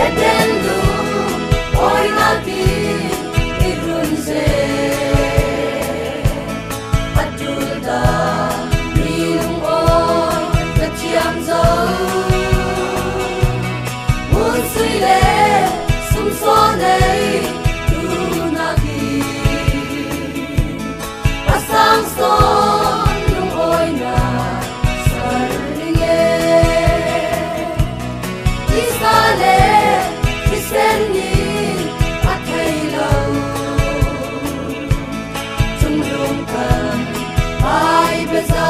Edenu oi nagi irunze Atulda minung oi keciam zau Munsile sumsonei tu nagi Asang son nung oi na sarlinge Isale Kiseni Athailo Tungrung kan Ai beza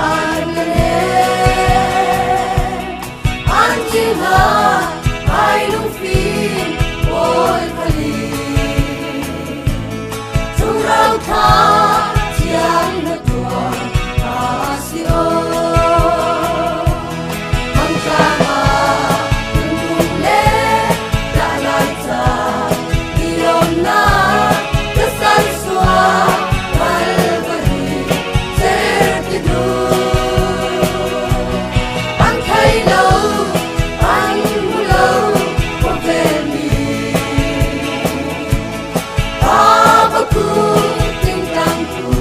Arngane Anjina Ai nung fin Oi khali Tungrang tha Tiang na tua Asio Mangkama Tungrung le Dalaita Ilona Kesan sua Walbari Tertidu Ang kailaw Ang mulaw Pagpelmi Papaku Tingkangku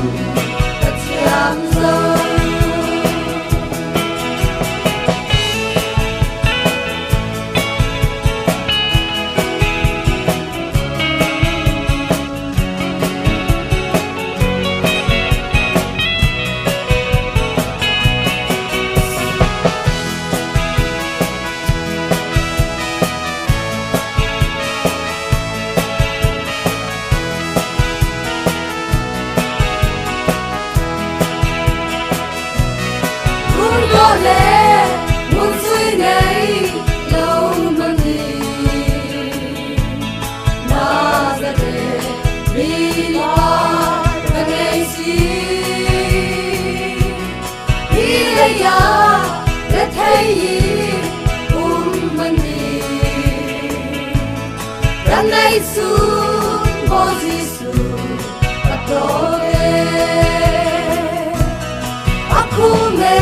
Keciam zau Gole mun sui nei lâu mani na za de bila kanei si ile ya le thei mani ranai su mozi su atore aku me